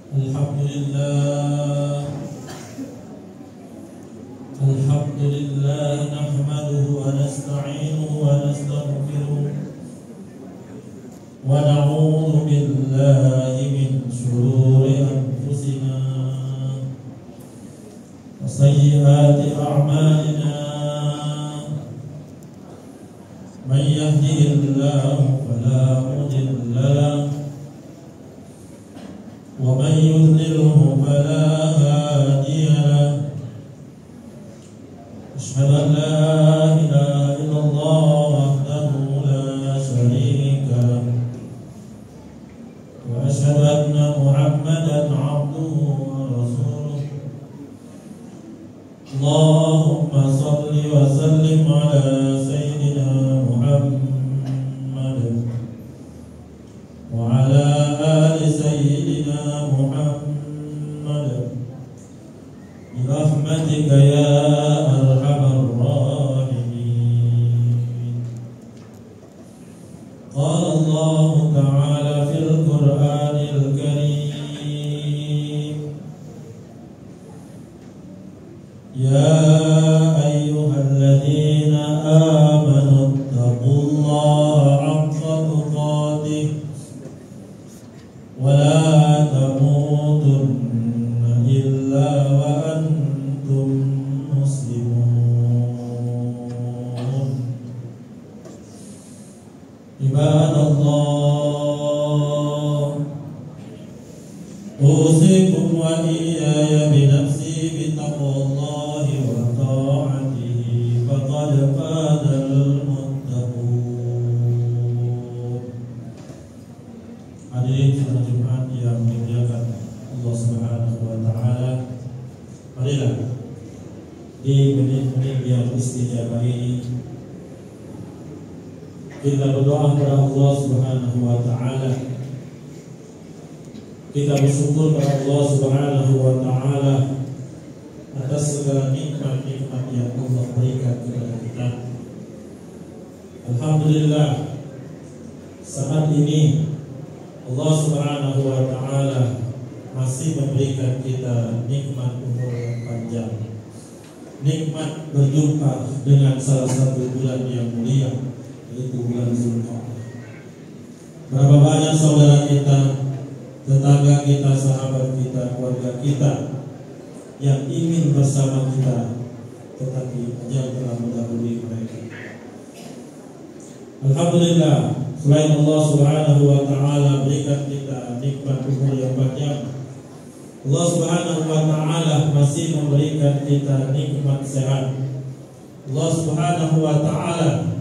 Alhamdulillah nahmaduhu wa nasta'inuhu wa nastaghfiruh wa na'udzu billahi min shururi anfusina wa sayyiati a'malina man yahdihillahu fala mudilla lahu wa man yudlilhu fala hadiya lahu. أشهد أن لا إله إلا الله وحده لا شريك له وأشهد أن محمدا عبده ورسوله. اللهم صل وسلم على سيدنا محمد وعلى آل سيدنا محمد برحمتك يا أرحم الراحمين. قال الله تعالى في القرآن الكريم: يا أيها الذين آمنوا اتقوا الله حق تقاته ولا تموتن إلا وأنتم مسلمون. عباد الله، أوصيكم وإياي بنفسي بتقوى الله وطاعته فقد فاز المتقون. Hadirin salat Jumat yang dimuliakan Allah Subhanahu wa taala, marilah di menit-menit yang istijabah ini kita berdoa kepada Allah Subhanahu wa taala. Kita bersyukur kepada Allah Subhanahu wa taala atas segala nikmat-nikmat yang Allah berikan kepada kita. Alhamdulillah, saat ini Allah Subhanahu wa taala masih memberikan kita nikmat umur yang panjang, nikmat berjumpa dengan salah satu bulan yang mulia, yaitu bulan Zulqa'dah. Berapa banyak saudara kita, tetangga kita, sahabat kita, keluarga kita yang ingin bersama kita, tetapi ajal telah mendahului mereka. Alhamdulillah, selain Allah Subhanahu wa taala berikan kita nikmat umur yang panjang, Allah Subhanahu wa taala masih memberikan kita nikmat sehat. Allah Subhanahu wa taala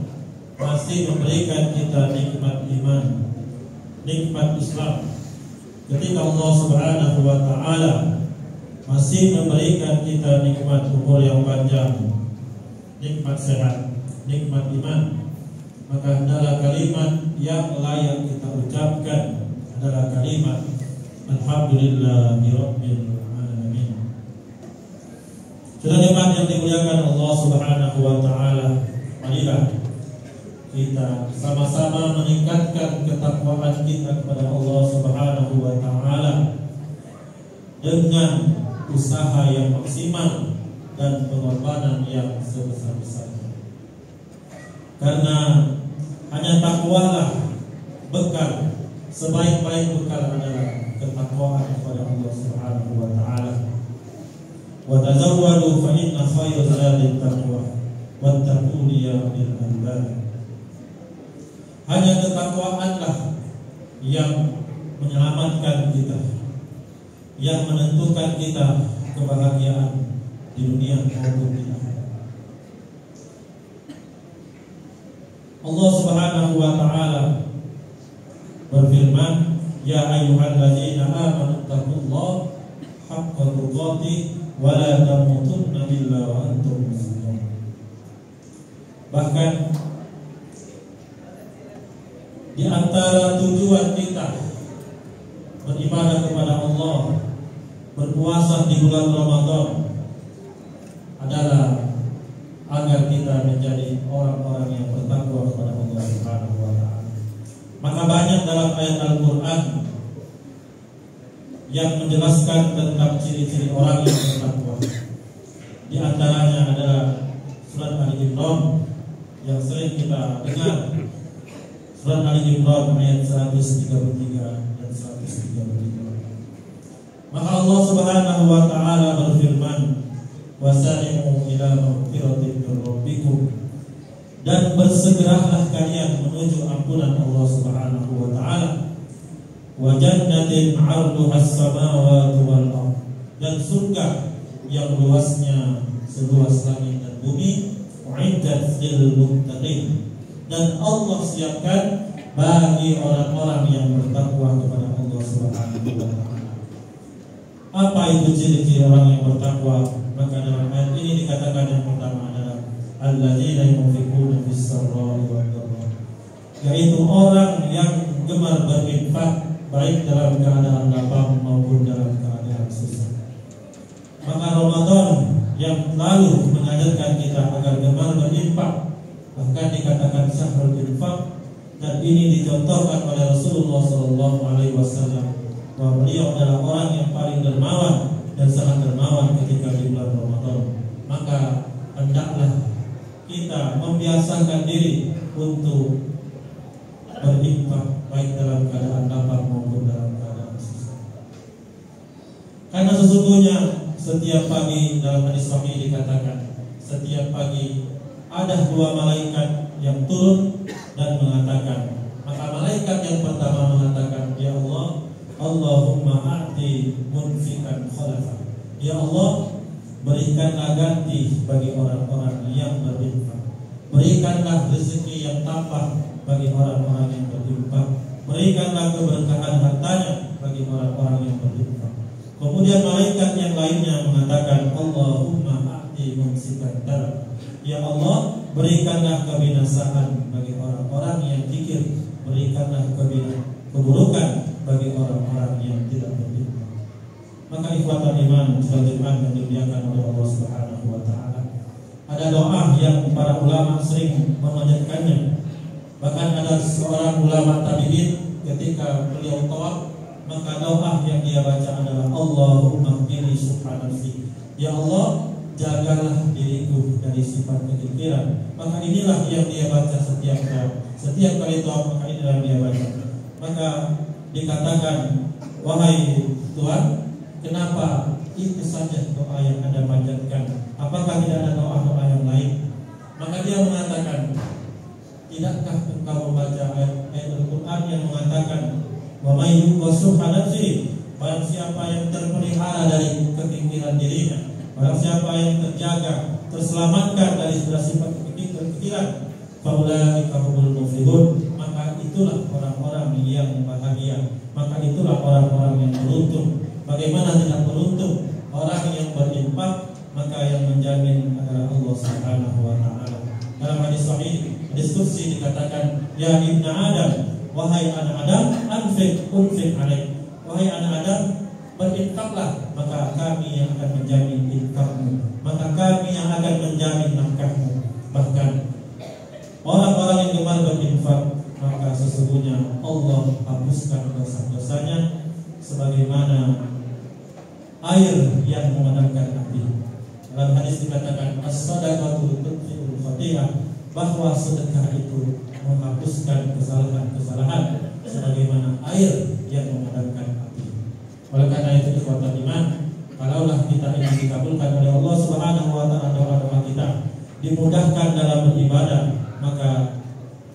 masih memberikan kita nikmat iman, nikmat Islam. Ketika Allah Subhanahu wa taala masih memberikan kita nikmat umur yang panjang, nikmat sehat, nikmat iman, maka adalah kalimat yang layak kita ucapkan adalah kalimat Alhamdulillahirabbil alamin. Saudara jemaat yang dimuliakan Allah Subhanahu wa taala, marilah kita sama-sama meningkatkan ketakwaan kita kepada Allah Subhanahu wa taala dengan usaha yang maksimal dan pengorbanan yang sebesar-besarnya. Karena hanya takwalah bekal, sebaik-baik bekal adalah ketakwaan kepada Allah Subhanahu wa taala. Wa tazawwadu fa inna khayra zadit taqwa wattaquni ya ulil albab. Hanya ketakwaanlah yang menyelamatkan kita, yang menentukan kita kebahagiaan di dunia maupun di akhirat. Allah Subhanahu wa taala berfirman, ya ayyuhalladzina amanu taqullaha haqqa tuqatih wa la tamutunna illa wa antum muslimun. Bahkan di antara tujuan kita beribadah kepada Allah, berpuasa di bulan Ramadan adalah agar kita menjadi orang-orang yang bertakwa kepada Allah Subhanahu wa taala. Maka banyak dalam ayat Al-Qur'an yang menjelaskan tentang ciri-ciri orang yang bertakwa. Di antaranya adalah surat Ali Imran yang sering kita dengar. Surat Ali Imran ayat 133 dan 134. Maka Allah Subhanahu wa taala berfirman, "Wasari'u ila maghfiratin min rabbikum." Dan bersegeralah kalian menuju ampunan Allah Subhanahu wa taala. Wa jannatin 'arduhas samawati wal ardh. Dan surga yang luasnya seluas langit dan bumi, uiddat lil muttaqin. Dan Allah siapkan bagi orang-orang yang bertakwa kepada Allah Subhanahu wa taala. Apa itu ciri-ciri orang yang bertakwa? Maka dalam ayat ini dikatakan yang pertama adalah alladzina yunfiquna fis-sarra'i wad-dharra, yaitu orang yang gemar berinfak baik dalam keadaan lapang maupun dalam keadaan susah. Maka Ramadan yang lalu mengajarkan kita agar gemar berinfak, bahkan dikatakan syahrul infak, dan ini dicontohkan oleh Rasulullah SAW bahwa beliau adalah orang yang paling dermawan dan sangat dermawan ketika di bulan Ramadan. Maka hendaklah kita membiasakan diri untuk berinfak baik dalam keadaan lapang maupun dalam keadaan susah. Karena sesungguhnya setiap pagi dalam hadis sahih dikatakan, setiap pagi ada dua malaikat yang turun dan mengatakan. Maka malaikat yang pertama mengatakan, "Ya Allah, Allahumma a'ti munfiqan khalafa." Ya Allah, berikanlah ganti bagi orang-orang yang berinfak. Berikanlah rezeki yang tambah bagi orang-orang yang berinfak. Berikanlah keberkahan hartanya bagi orang-orang yang berinfak. Kemudian malaikat yang lainnya mengatakan, "Allahumma a'ti mumsikan taraf." Ya Allah, berikanlah kebinasaan bagi orang-orang yang zikir. Berikanlah keburukan bagi orang-orang yang tidak berinfak. Maka ikhwatul iman sekalian yang dimuliakan oleh Allah Subhanahu wa taala, ada doa yang para ulama sering memanjatkannya. Bahkan ada seorang ulama tabi'in ketika beliau tawaf, maka doa yang dia baca adalah Allahumma qini subhanallah. Ya Allah, jagalah diriku dari sifat kekikiran. Maka inilah yang dia baca setiap kali tawaf, maka inilah yang dia baca. Maka dikatakan, "Wahai Tuhan, kenapa itu saja doa yang Anda panjatkan? Apakah tidak ada doa-doa yang lain?" Maka dia mengatakan, "Tidakkah engkau membaca ayat Al-Quran yang mengatakan, wa may yuqassuha nafsihi, barang siapa yang terpelihara dari kekikiran dirinya, barang siapa yang terjaga, terselamatkan dari segala sifat kekikiran, faulaika humul muflihun." Maka itulah orang-orang yang bahagia, maka itulah orang-orang yang beruntung. Bagaimana tidak beruntung? Orang yang berinfak, maka yang menjamin adalah Allah Subhanahu wa taala. Dalam hadis sahih, hadis qudsi dikatakan, "Ya ibna Adam, wahai anak Adam, unfik alaik." Wahai anak Adam, berinfaklah, maka kami yang akan menjamin infakmu, maka kami yang akan menjamin nafkahmu. Bahkan orang-orang yang gemar berinfak, maka sesungguhnya Allah hapuskan dosa-dosanya sebagaimana air yang memadamkan api. Dalam hadis dikatakan, as-sadaqatu tudfi'ul khati'ah, bahwa sedekah itu menghapuskan kesalahan-kesalahan sebagaimana air yang memadamkan api. Oleh karena itu ikhwatul iman, kalaulah kita ini dikabulkan oleh Allah Subhanahu wa taala doa-doa kita, dimudahkan dalam beribadah, maka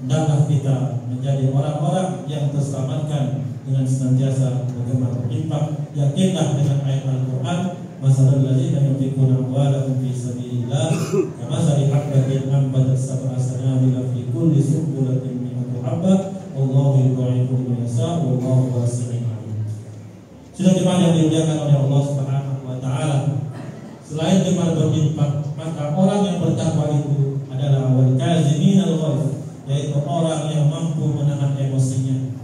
hendaklah kita menjadi orang-orang yang terselamatkan dengan senantiasa bergemar berinfak. Yakinlah dengan ayat Al-Quran, masalul ladzina yunfiquna amwalahum fi sabilillah kamathali habbatin anbatat sab'a sanabila fi kulli sunbulatin mi'atu habbah wallahu yudha'ifu liman yasha'u wallahu wasi'un alim. Sudah yang dimuliakan oleh Allah Subhanahu wa taala, selain gemar berinfak, maka orang yang bertakwa itu adalah wal kaziminal ghaidh, yaitu orang yang mampu menahan emosinya,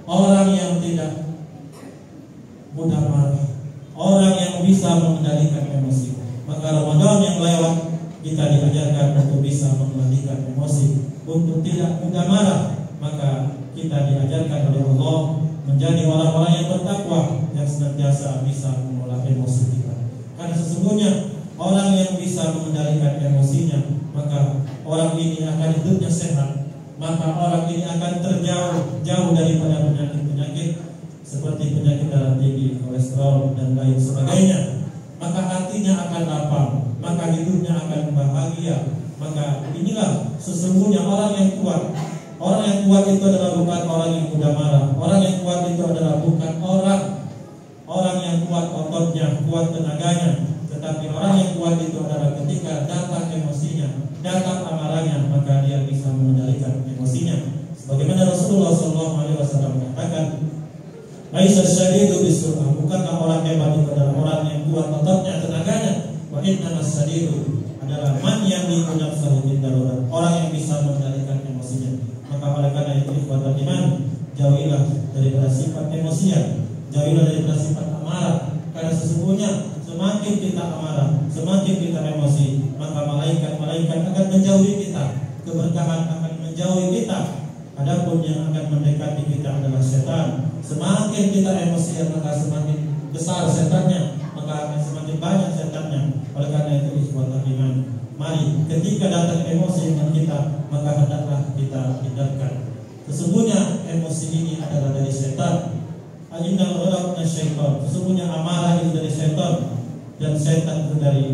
orang yang tidak mudah marah, orang yang bisa mengendalikan emosi. Maka Ramadan yang lewat kita diajarkan untuk bisa mengendalikan emosi, untuk tidak mudah marah. Maka kita diajarkan oleh Allah menjadi orang-orang yang bertakwa, yang senantiasa bisa mengolah emosi kita. Karena sesungguhnya orang yang bisa mengendalikan emosinya, maka orang ini akan hidupnya sehat, maka orang ini akan jauh daripada penyakit-penyakit seperti penyakit darah tinggi, kolesterol, dan lain sebagainya. Maka hatinya akan lapang, maka hidupnya akan bahagia. Maka inilah sesungguhnya orang yang kuat. Orang yang kuat itu adalah bukan orang yang mudah marah. Orang yang kuat itu adalah bukan orang yang kuat ototnya, kuat tenaganya. Tetapi orang yang kuat itu adalah ketika datang emosinya, datang amarahnya, maka dia bisa mengendalikan emosinya. Sebagaimana Rasulullah SAW mengatakan, "Laisa syadidu bisur'ah." Bukanlah orang hebat itu adalah orang yang kuat ototnya, tenaganya. Wa innamas syadidu adalah man yamliku nafsahu min darurat. Orang yang bisa mengendalikan emosinya. Maka oleh karena itu ikhwatul iman, jauhilah daripada sifat emosian, jauhilah daripada sifat amarah. Karena sesungguhnya semakin kita amarah, semakin kita emosi, maka malaikat akan menjauhi kita, keberkahan akan menjauhi kita. Adapun yang akan mendekati kita adalah setan. Semakin kita emosi, maka semakin besar setannya, maka akan semakin banyak setannya. Oleh karena itu ikhwatul iman, mari ketika datang emosi dengan kita, maka hendaklah kita hindarkan. Sesungguhnya emosi ini adalah dari setan. Innal ghadab minasyaitan. Sesungguhnya amarah itu dari setan, dan setan itu dari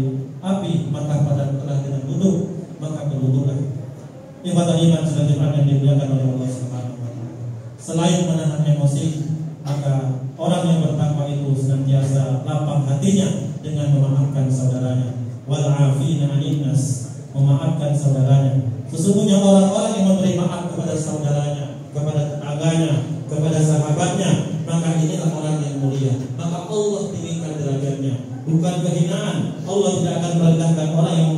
api. Maka pada telah dengan duduk, maka berwudhulah. Ibadah iman selanjutnya yang dimuliakan oleh Allah Subhanahu wa taala. Selain menahan emosi, maka orang yang bertakwa itu senantiasa lapang hatinya dengan memaafkan saudaranya. Wal 'afina 'anil nas, memaafkan saudaranya. Sesungguhnya orang-orang yang memberi maaf kepada saudaranya, kepada tetangganya, kepada sahabatnya, maka inilah orang yang mulia. Maka Allah tinggikan derajatnya, bukan kehinaan. Allah tidak akan merendahkan orang yang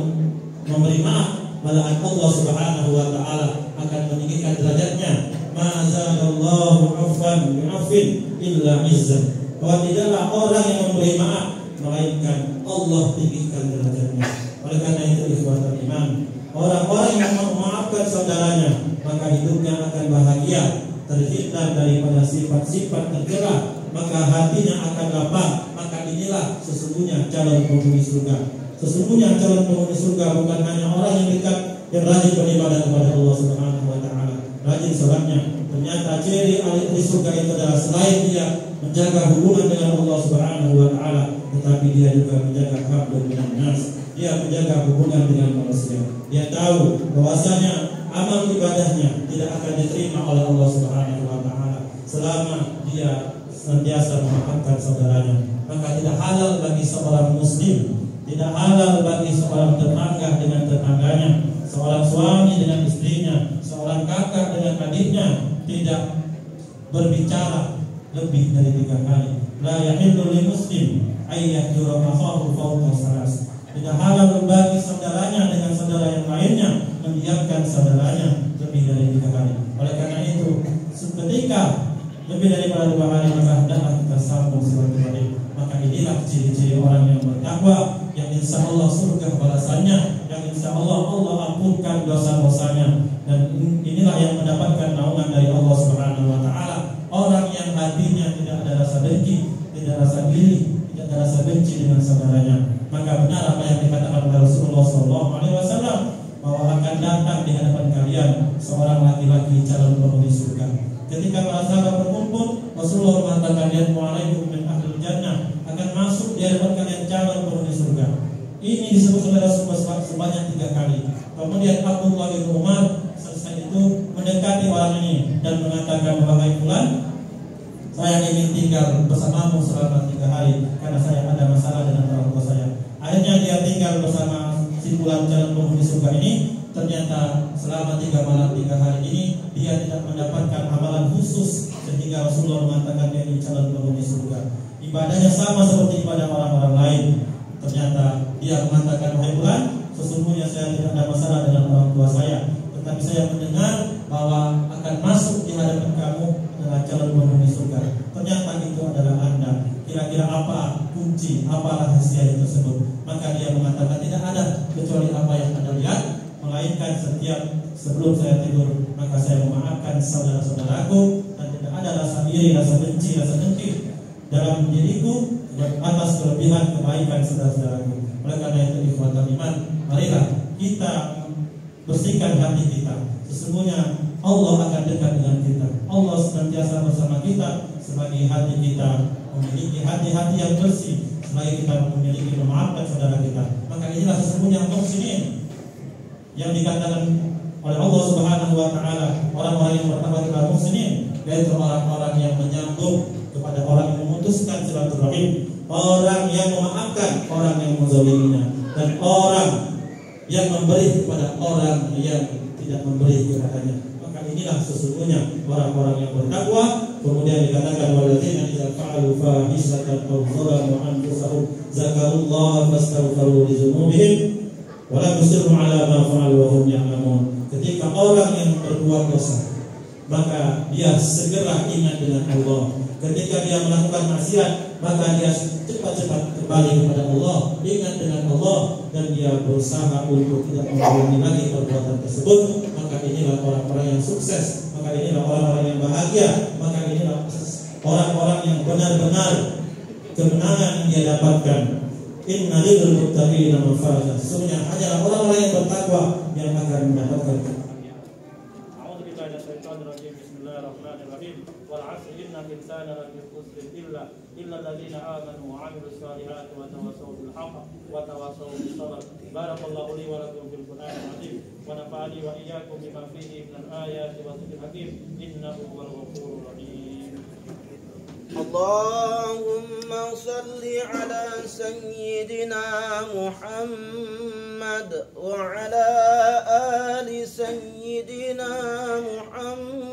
memberi maaf, malahan Allah Subhanahu wa taala akan meninggikan derajatnya. Ma zadallahu 'affan bi'affin illa 'izzan. Bahwa tidaklah orang yang memberi maaf melainkan Allah tinggikan derajatnya. Oleh karena itu ikhwatul iman, orang-orang yang memaafkan saudaranya, maka hidupnya akan bahagia, terhindar daripada sifat-sifat tercela, maka hatinya akan lapang. Maka inilah sesungguhnya calon penghuni surga. Sesungguhnya calon penghuni surga bukan hanya orang yang dekat, yang rajin beribadah kepada Allah Subhanahu wa taala, rajin salatnya. Ternyata ciri ahli surga itu adalah selain dia menjaga hubungan dengan Allah Subhanahu wa taala, tetapi dia juga menjaga hablum minan nas. Dia menjaga hubungan dengan manusia. Dia tahu bahwasanya amal ibadahnya tidak akan diterima oleh Allah Subhanahu wa taala selama dia senantiasa memaafkan saudaranya. Maka tidak halal bagi seorang muslim, tidak halal bagi seorang tetangga dengan tetangganya, seorang suami dengan istrinya, seorang kakak dengan adiknya tidak berbicara lebih dari 3 kali. La yahillu lil muslim ay yahdura akhahu fawqa salas. Tidak halal bagi saudaranya dengan saudara yang lainnya mendiamkan saudaranya lebih dari 3 kali. Oleh karena itu, ketika lebih daripada 2 kali, maka hendaklah kita sambung silaturahim. Maka inilah ciri-ciri orang yang bertakwa, yang insya Allah surga balasannya, yang insya Allah ampunkan dosa-dosanya. Dan inilah yang mendapatkan naungan dari Allah Subhanahu wa taala. Orang yang hatinya tidak ada rasa dengki, tidak rasa iri, tidak ada rasa benci dengan saudaranya. Maka benar apa yang dikatakan oleh Rasulullah SAW, bahwa akan datang di hadapan kalian seorang laki-laki calon penghuni surga. Ketika para sahabat berkumpul, Rasulullah mengatakan, "Wa'alaikum min ahlil jannah," akan masuk di hadapan kalian calon penghuni surga. Ini disebut oleh Rasulullah sebanyak 3 kali. Kemudian Abdullah bin Umar selesai itu mendekati orang ini dan mengatakan, "Wahai fulan, saya ingin tinggal bersamamu selama 3 hari karena saya ada masalah dengan orang tua saya." Akhirnya dia tinggal bersama si fulan calon penghuni surga ini. Ternyata selama 3 malam 3 hari ini dia tidak mendapatkan amalan khusus, sehingga Rasulullah mengatakan dia ini calon penghuni surga. Ibadahnya sama seperti ibadah orang-orang lain. Ternyata dia mengatakan, "Wahai fulan, sesungguhnya saya tidak ada masalah dengan orang tua saya, tetapi saya mendengar bahwa akan masuk di hadapan kamu adalah calon penghuni surga. Ternyata itu adalah Anda. Kira-kira apa kunci, apa rahasia tersebut?" Maka dia mengatakan, "Tidak ada kecuali apa yang Anda lihat, melainkan setiap sebelum saya tidur, maka saya memaafkan saudara-saudaraku dan tidak ada rasa iri, rasa benci, rasa dengki dalam diriku atas kelebihan kebaikan saudara-saudaraku. Oleh karena itu ikhwatal iman, marilah kita bersihkan hati kita. Sesungguhnya Allah akan dekat dengan kita. Allah senantiasa bersama kita sebagai hati kita memiliki hati-hati yang bersih, sebagai kita memiliki memaafkan saudara kita. Maka inilah sesungguhnya muhsinin yang dikatakan oleh Allah Subhanahu wa taala, orang-orang yang bertakwa kepada muhsinin, yaitu orang-orang yang menyambung kepada orang yang memutuskan silaturahim, orang yang memaafkan orang yang menzaliminya, dan orang yang memberi kepada orang yang tidak memberi kepadanya. Maka inilah sesungguhnya orang-orang yang bertakwa. Kemudian dikatakan walladzina idza fa'alu fahishatan aw zalamu anfusahum zakarullaha fastaghfiru li dzunubihim wa lam yusirru 'ala ma fa'alu wa hum ya'lamun. Ketika orang yang berbuat dosa, maka dia segera ingat dengan Allah. Ketika dia melakukan maksiat, maka dia cepat-cepat kembali kepada Allah, ingat dengan Allah, dan dia berusaha untuk tidak mengulangi lagi perbuatan tersebut. Maka inilah orang-orang yang sukses, maka inilah orang-orang yang bahagia, maka inilah orang-orang yang benar-benar kemenangan yang dia dapatkan. Inna lil muttaqina mafaza. Sesungguhnya hanyalah orang-orang yang bertakwa yang akan mendapatkan. A'udzu billahi minasyaitonir rajim. Bismillahirrahmanirrahim. Wal 'asri innal insana lafi khusr illa alladziina aamanu wa 'amilus shalihati wa tawassaw bil haqqi wa tawassaw bis sabr. Barakallahu li wa lakum fil Qur'anil 'azim wa nafa'ani wa iyyakum bima fihi minal ayati wa dzikril hakim. Innahu huwal ghafurur rahim. اللهم صل على سيدنا محمد وعلى آل سيدنا محمد